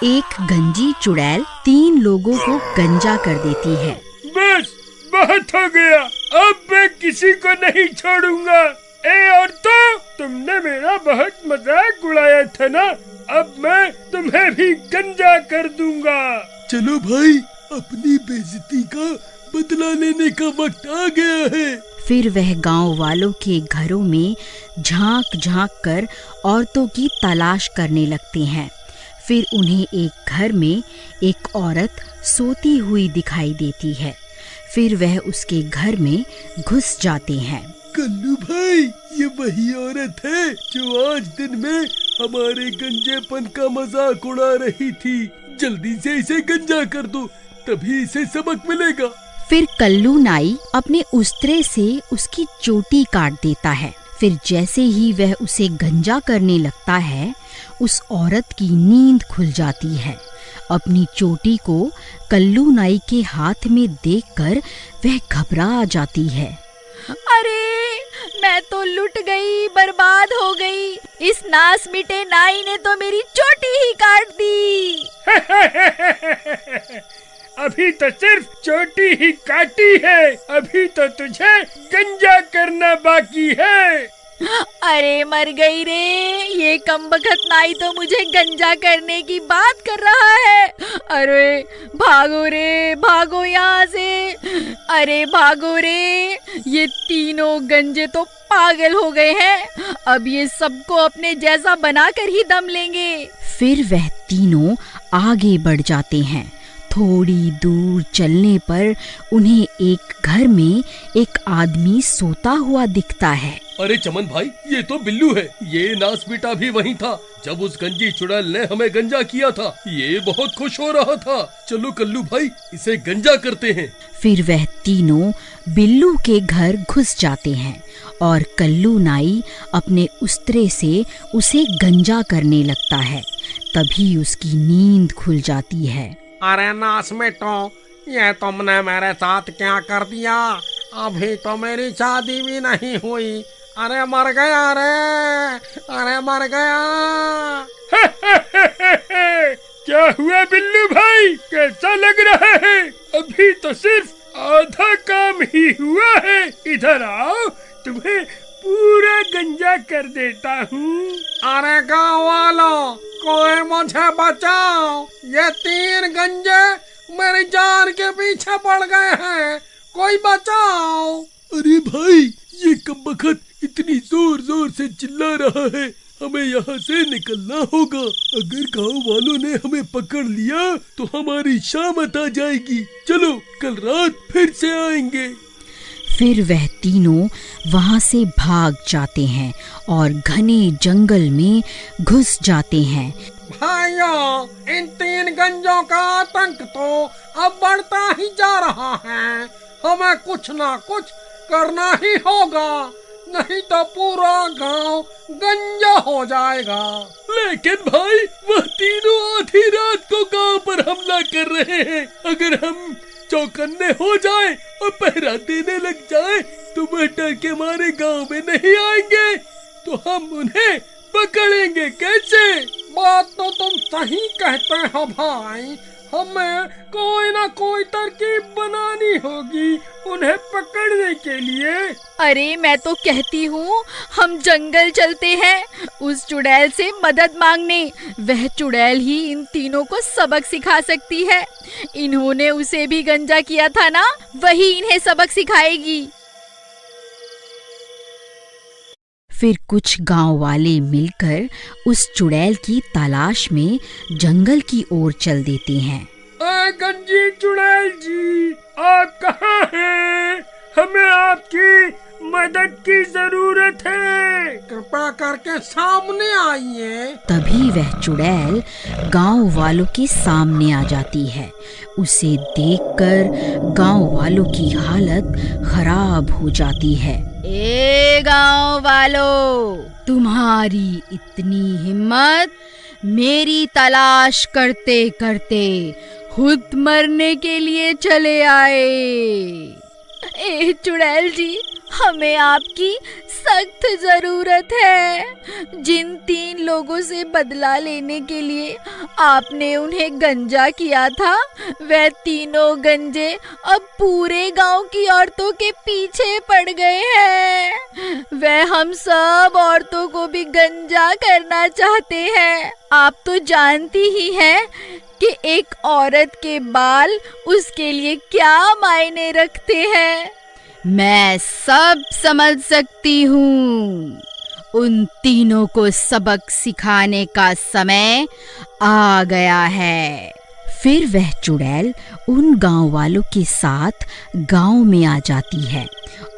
एक गंजी चुड़ैल 3 लोगों को गंजा कर देती है। बस बहुत हो गया, अब मैं किसी को नहीं छोड़ूंगा। ए औरतों, तुमने मेरा बहुत मजाक उड़ाया था ना, अब मैं तुम्हें भी गंजा कर दूंगा। चलो भाई, अपनी बेइज्जती का बदला लेने का वक्त आ गया है। फिर वह गांव वालों के घरों में झांक झांक कर औरतों की तलाश करने लगते हैं। फिर उन्हें एक घर में एक औरत सोती हुई दिखाई देती है। फिर वह उसके घर में घुस जाते हैं। कल्लू भाई, ये वही औरत है जो आज दिन में हमारे गंजेपन का मजाक उड़ा रही थी। जल्दी से इसे गंजा कर दो, तभी इसे सबक मिलेगा। फिर कल्लू नाई अपने उस्तरे से उसकी चोटी काट देता है। फिर जैसे ही वह उसे गंजा करने लगता है, उस औरत की नींद खुल जाती है। अपनी चोटी को कल्लू नाई के हाथ में देखकर वह घबरा जाती है। अरे, मैं तो लुट गई, बर्बाद हो गई। इस नास मिटे नाई ने तो मेरी चोटी ही काट दी। अभी तो सिर्फ चोटी ही काटी है, अभी तो तुझे गंजा करना बाकी है। अरे मर गई रे, ये कमबख्त नाई तो मुझे गंजा करने की बात कर रहा है। अरे भागो रे, भागो यहाँ से। अरे भागो रे, ये तीनों गंजे तो पागल हो गए हैं। अब ये सबको अपने जैसा बनाकर ही दम लेंगे। फिर वह तीनों आगे बढ़ जाते हैं। थोड़ी दूर चलने पर उन्हें एक घर में एक आदमी सोता हुआ दिखता है। अरे चमन भाई, ये तो बिल्लू है। ये नासमिटा भी वहीं था जब उस गंजी चुड़ैल ने हमें गंजा किया था। ये बहुत खुश हो रहा था। चलो कल्लू भाई, इसे गंजा करते हैं। फिर वह तीनों बिल्लू के घर घुस जाते हैं और कल्लू नाई अपने उस्तरे से उसे गंजा करने लगता है। तभी उसकी नींद खुल जाती है। अरे नासमिटो, ये तुमने मेरे साथ क्या कर दिया? अभी तो मेरी शादी भी नहीं हुई। अरे मर गया रे, अरे मर गया। क्या हुआ बिल्लू भाई, कैसा लग रहा है? अभी तो सिर्फ आधा काम ही हुआ है। इधर आओ, तुम्हें पूरा गंजा कर देता हूँ। अरे गाँव वालों, कोई मुझे बचाओ। ये 3 गंजे मेरी जान के पीछे पड़ गए हैं, कोई बचाओ। अरे भाई, ये कमबख्त इतनी जोर जोर से चिल्ला रहा है, हमें यहाँ से निकलना होगा। अगर गांव वालों ने हमें पकड़ लिया तो हमारी शामत आ जाएगी। चलो, कल रात फिर से आएंगे। फिर वह तीनों वहाँ से भाग जाते हैं और घने जंगल में घुस जाते हैं। भाइयों, इन 3 गंजों का आतंक तो अब बढ़ता ही जा रहा है। हमें कुछ ना कुछ करना ही होगा, नहीं तो पूरा गांव गंजा हो जाएगा। लेकिन भाई, वह तीनों आधी रात को गांव पर हमला कर रहे हैं। अगर हम चौकन्ने हो जाएं और पहरा देने लग जाएं, तो वह डर के मारे गांव में नहीं आएंगे। तो हम उन्हें पकड़ेंगे कैसे? बात तो तुम सही कहते हो भाई, हमें कोई ना कोई तरकीब बनानी होगी उन्हें पकड़ने के लिए। अरे मैं तो कहती हूँ, हम जंगल चलते हैं उस चुड़ैल से मदद मांगने। वह चुड़ैल ही इन तीनों को सबक सिखा सकती है। इन्होंने उसे भी गंजा किया था ना, वही इन्हें सबक सिखाएगी। फिर कुछ गांव वाले मिलकर उस चुड़ैल की तलाश में जंगल की ओर चल देते हैं। गंजी चुड़ैल जी, आप कहाँ हैं? हमें आपकी मदद की जरूरत है। कृपया करके सामने आइए। तभी वह चुड़ैल गांव वालों के सामने आ जाती है। उसे देखकर गांव वालों की हालत खराब हो जाती है। ए गांव वालों, तुम्हारी इतनी हिम्मत, मेरी तलाश करते करते खुद मरने के लिए चले आए। ए चुड़ैल जी, हमें आपकी सख्त जरूरत है। जिन 3 लोगों से बदला लेने के लिए आपने उन्हें गंजा किया था, वह तीनों गंजे अब पूरे गांव की औरतों के पीछे पड़ गए हैं। वह हम सब औरतों को भी गंजा करना चाहते हैं। आप तो जानती ही हैं कि एक औरत के बाल उसके लिए क्या मायने रखते हैं। मैं सब समझ सकती हूँ। उन तीनों को सबक सिखाने का समय आ गया है। फिर वह चुड़ैल उन गांव वालों के साथ गांव में आ जाती है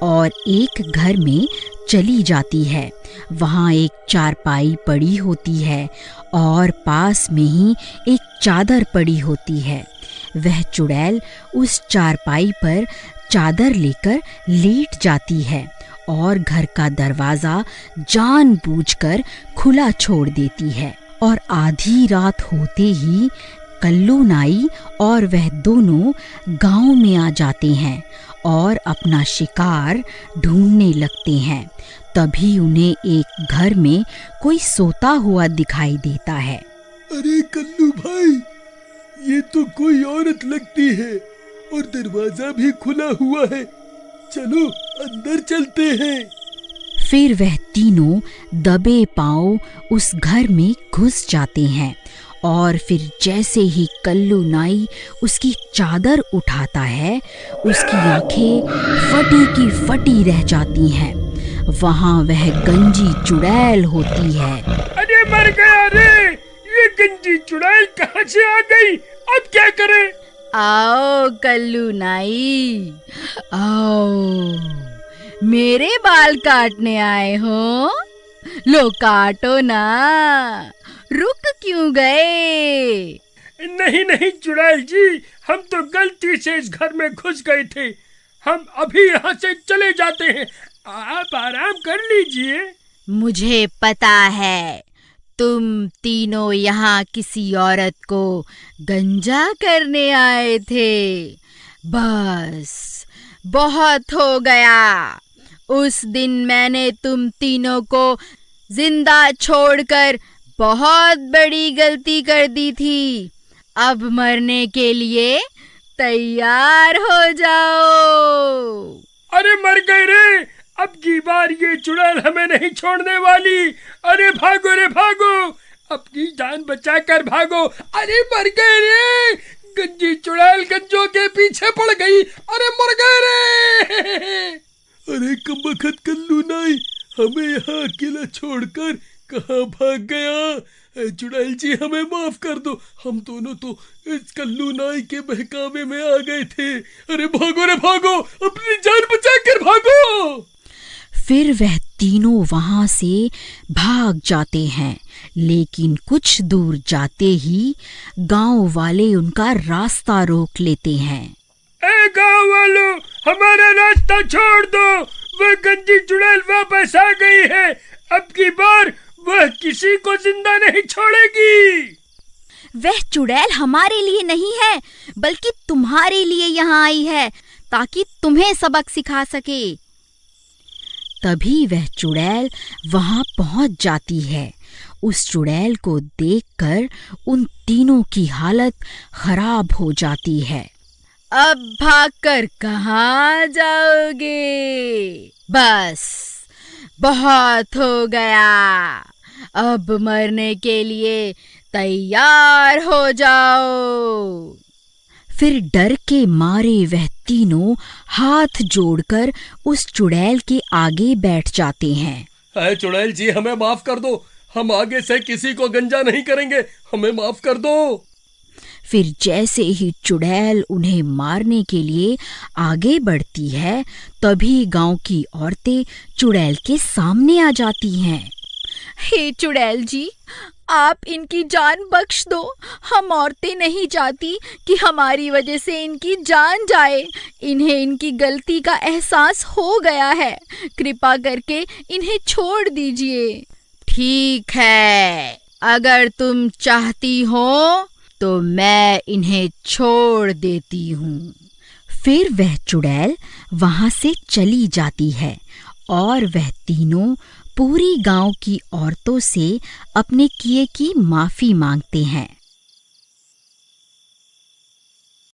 और एक घर में चली जाती है। वहाँ एक चारपाई पड़ी होती है और पास में ही एक चादर पड़ी होती है। वह चुड़ैल उस चारपाई पर चादर लेकर लेट जाती है और घर का दरवाजा जानबूझकर खुला छोड़ देती है। और आधी रात होते ही कल्लू नाई और वह दोनों गांव में आ जाते हैं और अपना शिकार ढूंढने लगते हैं। तभी उन्हें एक घर में कोई सोता हुआ दिखाई देता है। अरे कल्लू भाई, ये तो कोई औरत लगती है और दरवाजा भी खुला हुआ है। चलो अंदर चलते हैं। फिर वह तीनों दबे पांव उस घर में घुस जाते हैं और फिर जैसे ही कल्लू नाई उसकी चादर उठाता है, उसकी आंखें फटी की फटी रह जाती हैं। वहाँ वह गंजी चुड़ैल होती है। अरे मर गया रे! ये गंजी चुड़ैल कहाँ से आ गई? अब क्या करें? आओ कल्लू नाई, आओ। मेरे बाल काटने आए हो? लो काटो ना, रुक क्यों गए? नहीं नहीं चुड़ैल जी, हम तो गलती से इस घर में घुस गए थे। हम अभी यहाँ से चले जाते हैं। आप आराम कर लीजिए। मुझे पता है, तुम तीनों यहाँ किसी औरत को गंजा करने आए थे। बस बहुत हो गया। उस दिन मैंने तुम तीनों को जिंदा छोड़कर बहुत बड़ी गलती कर दी थी। अब मरने के लिए तैयार हो जाओ। अरे मर गए रे! अब की बार ये चुड़ैल हमें नहीं छोड़ने वाली। अरे भागो रे भागो, अपनी जान बचाकर भागो। अरे मर गए रे! गंजी चुड़ैल गंजों के पीछे पड़ गई। अरे मर गए रे! अरे कमबख्त कल्लू नाई, हमें यहाँ अकेला छोड़कर कहाँ भाग गया? चुड़ैल जी हमें माफ कर दो, हम दोनों तो इस कल्लू नाई के बहकावे में आ गए थे। अरे भागो रे भागो, अपनी जान बचाकर भागो। फिर वह तीनों वहां से भाग जाते हैं, लेकिन कुछ दूर जाते ही गांव वाले उनका रास्ता रोक लेते हैं। ए गांव वालों, हमारा रास्ता छोड़ दो। वह गंजी चुड़ैल वापस आ गई है। अब की बार वह किसी को जिंदा नहीं छोड़ेगी। वह चुड़ैल हमारे लिए नहीं है, बल्कि तुम्हारे लिए यहाँ आई है, ताकि तुम्हें सबक सिखा सके। तभी वह चुड़ैल वहां पहुंच जाती है। उस चुड़ैल को देखकर उन तीनों की हालत खराब हो जाती है। अब भागकर कहाँ जाओगे? बस बहुत हो गया, अब मरने के लिए तैयार हो जाओ। फिर डर के मारे वह तीनों हाथ जोड़कर उस चुड़ैल के आगे बैठ जाते हैं। अरे चुड़ैल जी, हमें माफ कर दो, हम आगे से किसी को गंजा नहीं करेंगे, हमें माफ कर दो। फिर जैसे ही चुड़ैल उन्हें मारने के लिए आगे बढ़ती है, तभी गांव की औरतें चुड़ैल के सामने आ जाती हैं। हे चुड़ैल जी, आप इनकी जान बख्श दो। हम औरतें नहीं चाहती कि हमारी वजह से इनकी जान जाए। इन्हें इनकी गलती का एहसास हो गया है। कृपा करके इन्हें छोड़ दीजिए। ठीक है, अगर तुम चाहती हो तो मैं इन्हें छोड़ देती हूँ। फिर वह चुड़ैल वहां से चली जाती है और वह तीनों पूरी गांव की औरतों से अपने किए की माफी मांगते हैं।